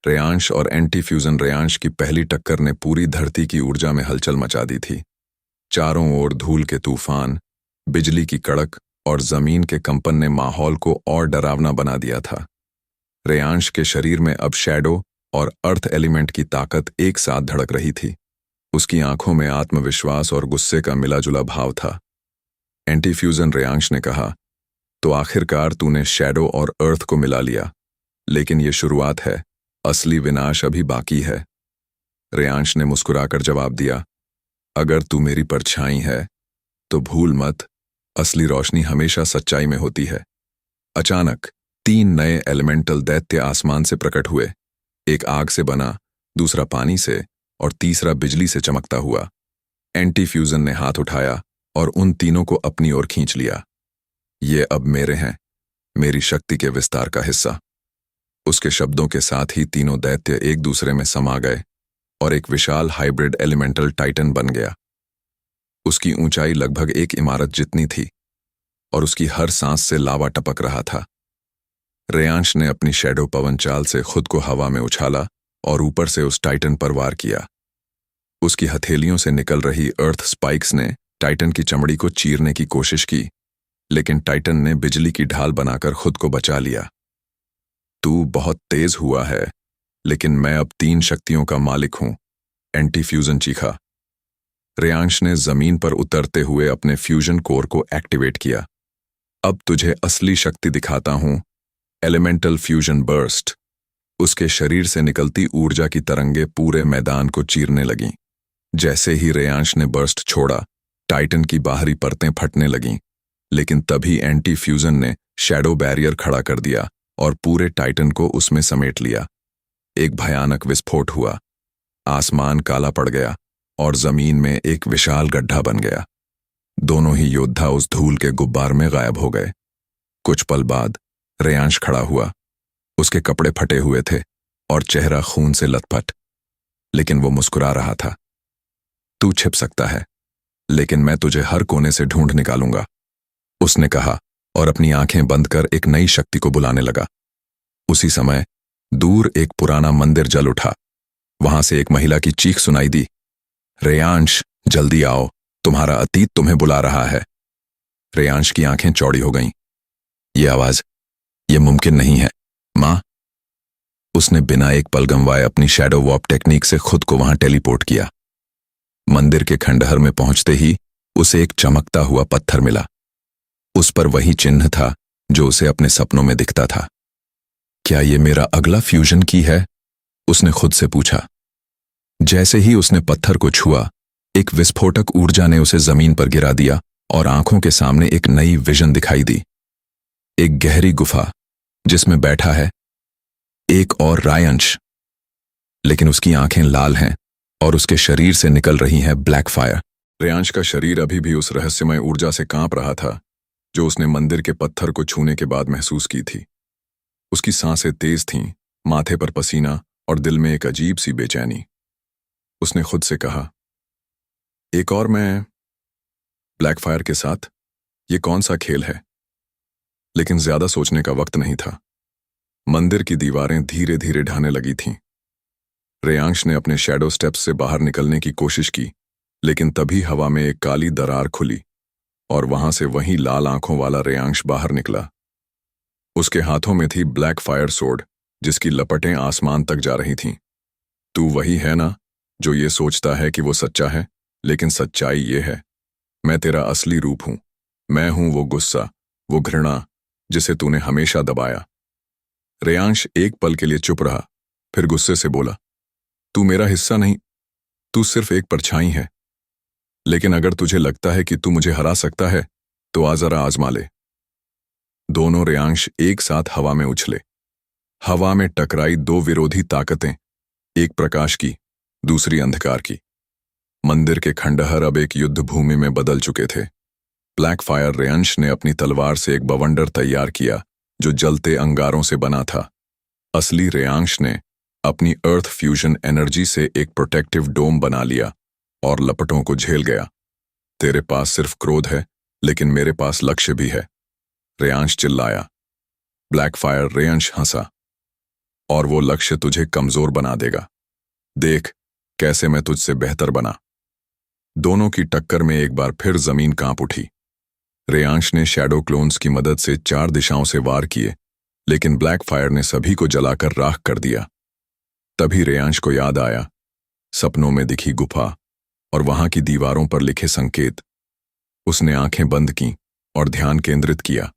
रेयांश और anti fusion Reyansh की पहली टक्कर ने पूरी धरती की ऊर्जा में हलचल मचा दी थी। चारों ओर धूल के तूफान, बिजली की कड़क और जमीन के कंपन ने माहौल को और डरावना बना दिया था। रेयांश के शरीर में अब शैडो और अर्थ एलिमेंट की ताकत एक साथ धड़क रही थी। उसकी आंखों में आत्मविश्वास और गुस्से का मिला-जुला भाव था। एंटी फ्यूजन रेयांश ने कहा, तो आखिरकार तूने शैडो और अर्थ को मिला लिया, लेकिन ये शुरुआत है, असली विनाश अभी बाकी है। रेयांश ने मुस्कुराकर जवाब दिया, अगर तू मेरी परछाई है तो भूल मत, असली रोशनी हमेशा सच्चाई में होती है। अचानक 3 नए एलिमेंटल दैत्य आसमान से प्रकट हुए। एक आग से बना, दूसरा पानी से और तीसरा बिजली से चमकता हुआ। एंटी फ्यूजन ने हाथ उठाया और उन तीनों को अपनी ओर खींच लिया। ये अब मेरे हैं, मेरी शक्ति के विस्तार का हिस्सा। उसके शब्दों के साथ ही तीनों दैत्य एक दूसरे में समा गए और एक विशाल हाइब्रिड एलिमेंटल टाइटन बन गया। उसकी ऊंचाई लगभग एक इमारत जितनी थी और उसकी हर सांस से लावा टपक रहा था। रेयांश ने अपनी शैडो पवन चाल से खुद को हवा में उछाला और ऊपर से उस टाइटन पर वार किया। उसकी हथेलियों से निकल रही अर्थ स्पाइक्स ने टाइटन की चमड़ी को चीरने की कोशिश की, लेकिन टाइटन ने बिजली की ढाल बनाकर खुद को बचा लिया। तू बहुत तेज हुआ है, लेकिन मैं अब 3 शक्तियों का मालिक हूं, एंटी फ्यूजन चीखा। रेयांश ने जमीन पर उतरते हुए अपने फ्यूजन कोर को एक्टिवेट किया। अब तुझे असली शक्ति दिखाता हूं, एलिमेंटल फ्यूजन बर्स्ट। उसके शरीर से निकलती ऊर्जा की तरंगे पूरे मैदान को चीरने लगीं। जैसे ही रेयांश ने बर्स्ट छोड़ा, टाइटन की बाहरी परतें फटने लगीं, लेकिन तभी एंटी फ्यूजन ने शैडो बैरियर खड़ा कर दिया और पूरे टाइटन को उसमें समेट लिया। एक भयानक विस्फोट हुआ, आसमान काला पड़ गया और जमीन में एक विशाल गड्ढा बन गया। दोनों ही योद्धा उस धूल के गुब्बार में गायब हो गए। कुछ पल बाद रेयांश खड़ा हुआ। उसके कपड़े फटे हुए थे और चेहरा खून से लथपथ, लेकिन वो मुस्कुरा रहा था। तू छिप सकता है, लेकिन मैं तुझे हर कोने से ढूंढ निकालूंगा, उसने कहा और अपनी आंखें बंद कर एक नई शक्ति को बुलाने लगा। उसी समय दूर एक पुराना मंदिर जल उठा। वहां से एक महिला की चीख सुनाई दी, रेयांश, जल्दी आओ, तुम्हारा अतीत तुम्हें बुला रहा है। रेयांश की आंखें चौड़ी हो गईं। ये आवाज, ये मुमकिन नहीं है, मां। उसने बिना एक पल गंवाए अपनी शैडो वॉर्प टेक्निक से खुद को वहां टेलीपोर्ट किया। मंदिर के खंडहर में पहुंचते ही उसे एक चमकता हुआ पत्थर मिला। उस पर वही चिन्ह था जो उसे अपने सपनों में दिखता था। क्या ये मेरा अगला फ्यूजन की है? उसने खुद से पूछा। जैसे ही उसने पत्थर को छुआ, एक विस्फोटक ऊर्जा ने उसे जमीन पर गिरा दिया और आंखों के सामने एक नई विजन दिखाई दी। एक गहरी गुफा जिसमें बैठा है एक और रायंश, लेकिन उसकी आंखें लाल हैं और उसके शरीर से निकल रही हैं ब्लैक फायर। रेयांश का शरीर अभी भी उस रहस्यमय ऊर्जा से कांप रहा था जो उसने मंदिर के पत्थर को छूने के बाद महसूस की थी। उसकी सांसें तेज थीं, माथे पर पसीना और दिल में एक अजीब सी बेचैनी। उसने खुद से कहा, एक और मैं ब्लैक फायर के साथ, ये कौन सा खेल है? लेकिन ज्यादा सोचने का वक्त नहीं था। मंदिर की दीवारें धीरे धीरे ढहने लगी थीं। रेयांश ने अपने शैडो स्टेप्स से बाहर निकलने की कोशिश की, लेकिन तभी हवा में एक काली दरार खुली और वहां से वही लाल आंखों वाला रेयांश बाहर निकला। उसके हाथों में थी ब्लैक फायर सोर्ड, जिसकी लपटें आसमान तक जा रही थीं। तू वही है ना जो ये सोचता है कि वो सच्चा है, लेकिन सच्चाई ये है, मैं तेरा असली रूप हूं। मैं हूं वो गुस्सा, वो घृणा जिसे तूने हमेशा दबाया। रेयांश एक पल के लिए चुप रहा, फिर गुस्से से बोला, तू मेरा हिस्सा नहीं, तू सिर्फ एक परछाई है। लेकिन अगर तुझे लगता है कि तू मुझे हरा सकता है, तो आ जरा आजमा ले। दोनों रेयांश एक साथ हवा में उछले। हवा में टकराई 2 विरोधी ताकतें, एक प्रकाश की, दूसरी अंधकार की। मंदिर के खंडहर अब एक युद्ध भूमि में बदल चुके थे। ब्लैक फायर रेयांश ने अपनी तलवार से एक बवंडर तैयार किया जो जलते अंगारों से बना था। असली रेयांश ने अपनी अर्थ फ्यूजन एनर्जी से एक प्रोटेक्टिव डोम बना लिया और लपटों को झेल गया। तेरे पास सिर्फ क्रोध है, लेकिन मेरे पास लक्ष्य भी है, रेयांश चिल्लाया। ब्लैक फायर रेयांश हंसा और वो लक्ष्य तुझे कमजोर बना देगा। देख कैसे मैं तुझसे बेहतर बना। दोनों की टक्कर में एक बार फिर जमीन कांप उठी। रेयांश ने शैडो क्लोन्स की मदद से 4 दिशाओं से वार किए, लेकिन ब्लैक फायर ने सभी को जलाकर राख कर दिया। तभी रेयांश को याद आया सपनों में दिखी गुफा और वहां की दीवारों पर लिखे संकेत। उसने आंखें बंद की और ध्यान केंद्रित किया।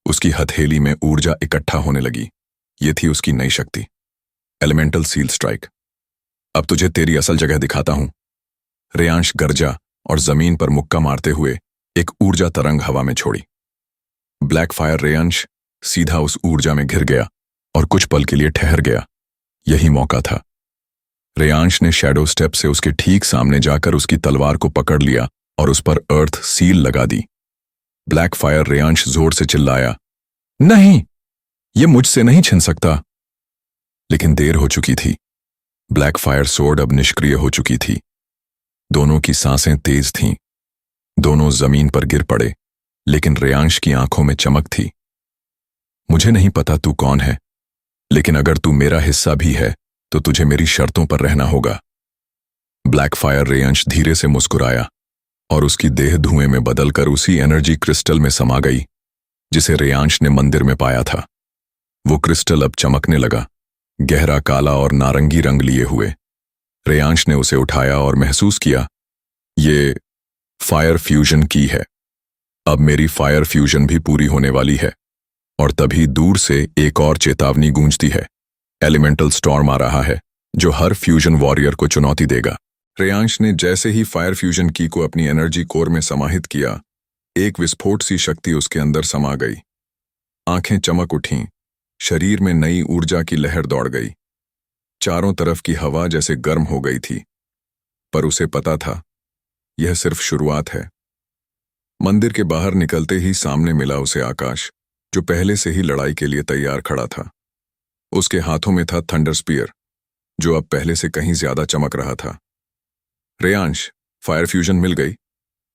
उसकी हथेली में ऊर्जा इकट्ठा होने लगी। ये थी उसकी नई शक्ति, एलिमेंटल सील स्ट्राइक। अब तुझे तेरी असल जगह दिखाता हूं। रेयांश गरजा और जमीन पर मुक्का मारते हुए एक ऊर्जा तरंग हवा में छोड़ी। ब्लैक फायर रेयांश सीधा उस ऊर्जा में घिर गया और कुछ पल के लिए ठहर गया। यही मौका था। रेयांश ने शैडो स्टेप से उसके ठीक सामने जाकर उसकी तलवार को पकड़ लिया और उस पर अर्थ सील लगा दी। ब्लैक फायर रेयांश जोर से चिल्लाया, नहीं, ये मुझसे नहीं छिन सकता। लेकिन देर हो चुकी थी। ब्लैक फायर सोर्ड अब निष्क्रिय हो चुकी थी। दोनों की सांसें तेज थीं। दोनों जमीन पर गिर पड़े, लेकिन रेयांश की आंखों में चमक थी। मुझे नहीं पता तू कौन है, लेकिन अगर तू मेरा हिस्सा भी है तो तुझे मेरी शर्तों पर रहना होगा। ब्लैक फायर रेयांश धीरे से मुस्कुराया और उसकी देह धुएं में बदलकर उसी एनर्जी क्रिस्टल में समा गई जिसे रेयांश ने मंदिर में पाया था। वो क्रिस्टल अब चमकने लगा, गहरा काला और नारंगी रंग लिए हुए। रेयांश ने उसे उठाया और महसूस किया, ये फायर फ्यूजन की है। अब मेरी फायर फ्यूजन भी पूरी होने वाली है। और तभी दूर से एक और चेतावनी गूंजती है। एलिमेंटल स्टॉर्म आ रहा है जो हर फ्यूजन वॉरियर को चुनौती देगा। रेयांश ने जैसे ही फायर फ्यूजन की को अपनी एनर्जी कोर में समाहित किया, एक विस्फोट सी शक्ति उसके अंदर समा गई। आंखें चमक उठीं, शरीर में नई ऊर्जा की लहर दौड़ गई। चारों तरफ की हवा जैसे गर्म हो गई थी, पर उसे पता था यह सिर्फ शुरुआत है। मंदिर के बाहर निकलते ही सामने मिला उसे आकाश, जो पहले से ही लड़ाई के लिए तैयार खड़ा था। उसके हाथों में था थंडर स्पीयर, जो अब पहले से कहीं ज्यादा चमक रहा था। रेयांश, फायर फ्यूजन मिल गई?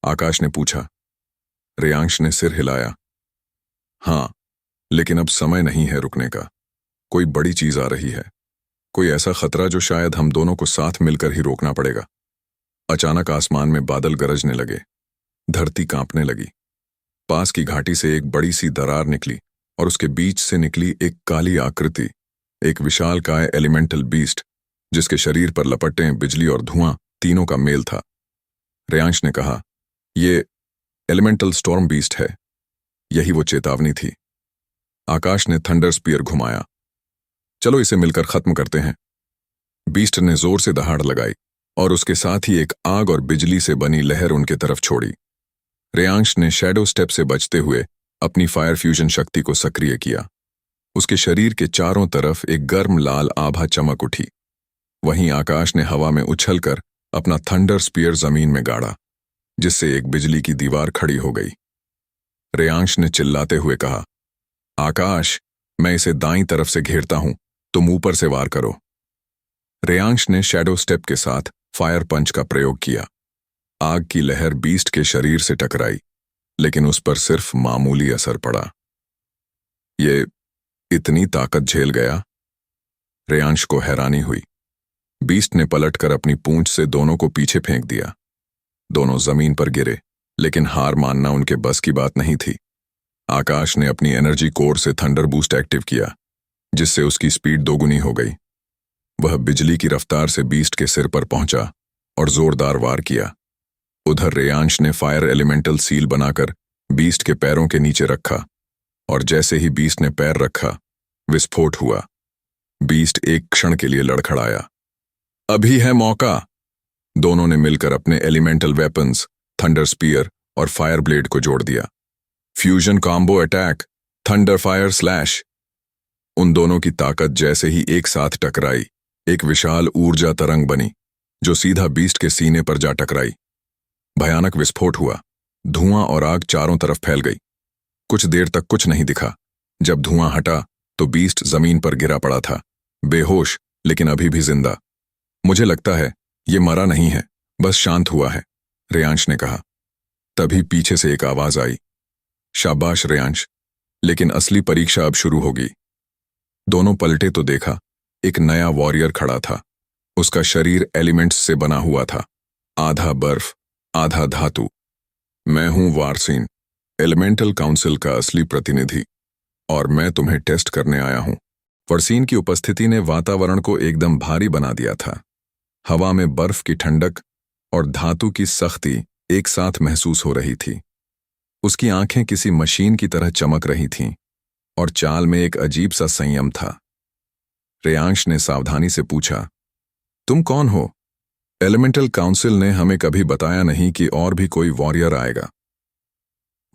आकाश ने पूछा। रेयांश ने सिर हिलाया। हां, लेकिन अब समय नहीं है रुकने का। कोई बड़ी चीज आ रही है, कोई ऐसा खतरा जो शायद हम दोनों को साथ मिलकर ही रोकना पड़ेगा। अचानक आसमान में बादल गरजने लगे, धरती कांपने लगी। पास की घाटी से एक बड़ी सी दरार निकली और उसके बीच से निकली एक काली आकृति, एक विशालकाय एलिमेंटल बीस्ट, जिसके शरीर पर लपटें, बिजली और धुआं तीनों का मेल था। रेयांश ने कहा, ये एलिमेंटल स्टॉर्म बीस्ट है। यही वो चेतावनी थी। आकाश ने थंडर स्पीयर घुमाया। चलो इसे मिलकर खत्म करते हैं। बीस्ट ने जोर से दहाड़ लगाई और उसके साथ ही एक आग और बिजली से बनी लहर उनके तरफ छोड़ी। रेयांश ने शैडो स्टेप से बचते हुए अपनी फायर फ्यूजन शक्ति को सक्रिय किया। उसके शरीर के चारों तरफ एक गर्म लाल आभा चमक उठी। वहीं आकाश ने हवा में उछलकर अपना थंडर स्पीयर जमीन में गाड़ा, जिससे एक बिजली की दीवार खड़ी हो गई। रेयांश ने चिल्लाते हुए कहा, आकाश, मैं इसे दाईं तरफ से घेरता हूं, तुम ऊपर से वार करो। रेयांश ने शैडो स्टेप के साथ फायर पंच का प्रयोग किया। आग की लहर बीस्ट के शरीर से टकराई, लेकिन उस पर सिर्फ मामूली असर पड़ा। ये इतनी ताकत झेल गया? रेयांश को हैरानी हुई। बीस्ट ने पलटकर अपनी पूंछ से दोनों को पीछे फेंक दिया। दोनों जमीन पर गिरे, लेकिन हार मानना उनके बस की बात नहीं थी। आकाश ने अपनी एनर्जी कोर से थंडर बूस्ट एक्टिव किया, जिससे उसकी स्पीड दोगुनी हो गई। वह बिजली की रफ्तार से बीस्ट के सिर पर पहुंचा और जोरदार वार किया। उधर रेयांश ने फायर एलिमेंटल सील बनाकर बीस्ट के पैरों के नीचे रखा, और जैसे ही बीस्ट ने पैर रखा, विस्फोट हुआ। बीस्ट एक क्षण के लिए लड़खड़ाया। अभी है मौका। दोनों ने मिलकर अपने एलिमेंटल वेपन्स, थंडर स्पीयर और फायर ब्लेड को जोड़ दिया। Fusion combo attack, thunder fire slash. उन दोनों की ताकत जैसे ही एक साथ टकराई, एक विशाल ऊर्जा तरंग बनी, जो सीधा बीस्ट के सीने पर जा टकराई। भयानक विस्फोट हुआ। धुआं और आग चारों तरफ फैल गई। कुछ देर तक कुछ नहीं दिखा। जब धुआं हटा तो बीस्ट जमीन पर गिरा पड़ा था, बेहोश लेकिन अभी भी जिंदा। मुझे लगता है ये मरा नहीं है, बस शांत हुआ है, रेयांश ने कहा। तभी पीछे से एक आवाज आई, शाबाश रेयांश, लेकिन असली परीक्षा अब शुरू होगी। दोनों पलटे तो देखा, एक नया वॉरियर खड़ा था। उसका शरीर एलिमेंट्स से बना हुआ था, आधा बर्फ आधा धातु। मैं हूं वारसीन, एलिमेंटल काउंसिल का असली प्रतिनिधि, और मैं तुम्हें टेस्ट करने आया हूं। वारसीन की उपस्थिति ने वातावरण को एकदम भारी बना दिया था। हवा में बर्फ की ठंडक और धातु की सख्ती एक साथ महसूस हो रही थी। उसकी आंखें किसी मशीन की तरह चमक रही थीं और चाल में एक अजीब सा संयम था। रेयांश ने सावधानी से पूछा, तुम कौन हो? एलिमेंटल काउंसिल ने हमें कभी बताया नहीं कि और भी कोई वॉरियर आएगा।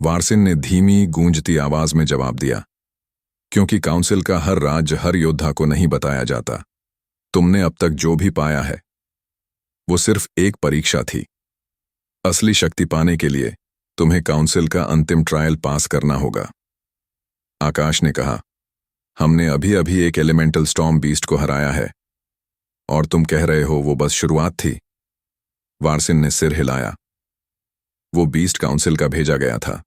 वारसिन ने धीमी गूंजती आवाज में जवाब दिया, क्योंकि काउंसिल का हर राज्य हर योद्धा को नहीं बताया जाता। तुमने अब तक जो भी पाया है वो सिर्फ एक परीक्षा थी। असली शक्ति पाने के लिए तुम्हें काउंसिल का अंतिम ट्रायल पास करना होगा। आकाश ने कहा, हमने अभी अभी एक एलिमेंटल स्टॉर्म बीस्ट को हराया है और तुम कह रहे हो वो बस शुरुआत थी। वारसिन ने सिर हिलाया। वो बीस्ट काउंसिल का भेजा गया था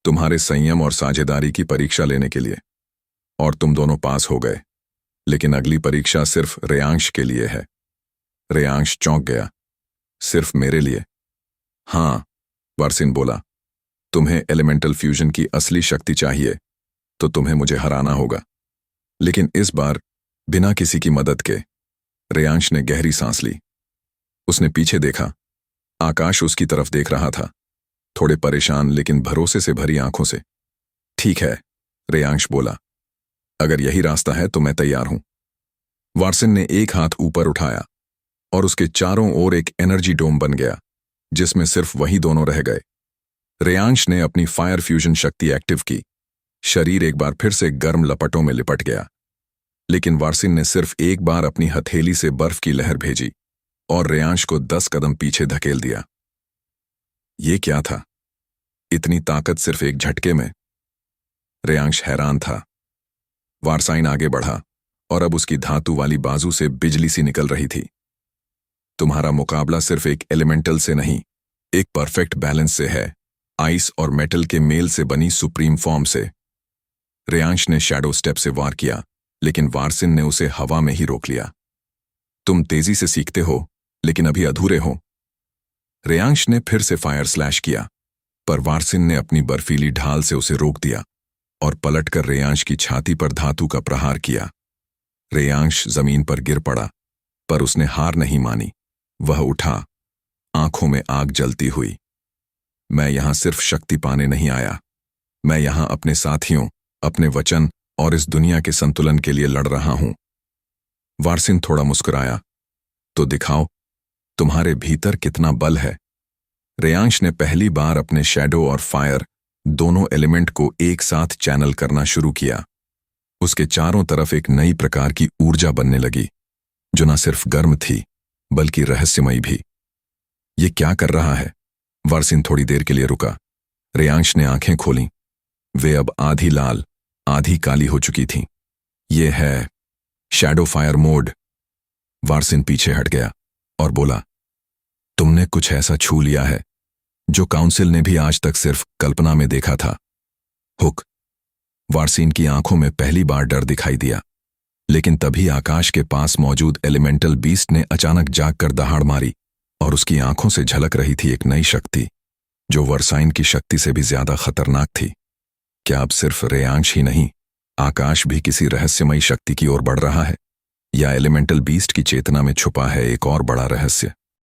तुम्हारे संयम और साझेदारी की परीक्षा लेने के लिए, और तुम दोनों पास हो गए। लेकिन अगली परीक्षा सिर्फ रेयांश के लिए है। रेयांश चौंक गया। सिर्फ मेरे लिए? हाँ, वारसिन बोला, तुम्हें एलिमेंटल फ्यूजन की असली शक्ति चाहिए तो तुम्हें मुझे हराना होगा, लेकिन इस बार बिना किसी की मदद के। रेयांश ने गहरी सांस ली। उसने पीछे देखा। आकाश उसकी तरफ देख रहा था, थोड़े परेशान लेकिन भरोसे से भरी आंखों से। ठीक है, रेयांश बोला, अगर यही रास्ता है तो मैं तैयार हूं। वारसिन ने एक हाथ ऊपर उठाया और उसके चारों ओर एक एनर्जी डोम बन गया, जिसमें सिर्फ वही दोनों रह गए। रेयांश ने अपनी फायर फ्यूजन शक्ति एक्टिव की। शरीर एक बार फिर से गर्म लपटों में लिपट गया, लेकिन वारसिन ने सिर्फ एक बार अपनी हथेली से बर्फ की लहर भेजी और रेयांश को 10 कदम पीछे धकेल दिया। ये क्या था? इतनी ताकत सिर्फ एक झटके में? रेयांश हैरान था। वारसाइन आगे बढ़ा और अब उसकी धातु वाली बाजू से बिजली सी निकल रही थी। तुम्हारा मुकाबला सिर्फ एक एलिमेंटल से नहीं, एक परफेक्ट बैलेंस से है, आइस और मेटल के मेल से बनी सुप्रीम फॉर्म से। रेयांश ने शैडो स्टेप से वार किया, लेकिन वारसिन ने उसे हवा में ही रोक लिया। तुम तेजी से सीखते हो, लेकिन अभी अधूरे हो। रेयांश ने फिर से फायर स्लैश किया, पर वारसिन ने अपनी बर्फीली ढाल से उसे रोक दिया और पलटकर रेयांश की छाती पर धातु का प्रहार किया। रेयांश जमीन पर गिर पड़ा, पर उसने हार नहीं मानी। वह उठा, आंखों में आग जलती हुई। मैं यहां सिर्फ शक्ति पाने नहीं आया, मैं यहां अपने साथियों, अपने वचन और इस दुनिया के संतुलन के लिए लड़ रहा हूं। वारसिन थोड़ा मुस्कुराया, तो दिखाओ तुम्हारे भीतर कितना बल है। रेयांश ने पहली बार अपने शैडो और फायर दोनों एलिमेंट को एक साथ चैनल करना शुरू किया। उसके चारों तरफ एक नई प्रकार की ऊर्जा बनने लगी, जो न सिर्फ गर्म थी बल्कि रहस्यमयी भी। ये क्या कर रहा है? वारसिन थोड़ी देर के लिए रुका। रेयांश ने आंखें खोलीं। वे अब आधी लाल आधी काली हो चुकी थीं। ये है शैडो फायर मोड। वारसिन पीछे हट गया और बोला, तुमने कुछ ऐसा छू लिया है जो काउंसिल ने भी आज तक सिर्फ कल्पना में देखा था। हुक। वारसिन की आंखों में पहली बार डर दिखाई दिया, लेकिन तभी आकाश के पास मौजूद एलिमेंटल बीस्ट ने अचानक जागकर दहाड़ मारी और उसकी आंखों से झलक रही थी एक नई शक्ति, जो वारसिन की शक्ति से भी ज्यादा खतरनाक थी। क्या अब सिर्फ रेयांश ही नहीं, आकाश भी किसी रहस्यमयी शक्ति की ओर बढ़ रहा है? या एलिमेंटल बीस्ट की चेतना में छुपा है एक और बड़ा रहस्य?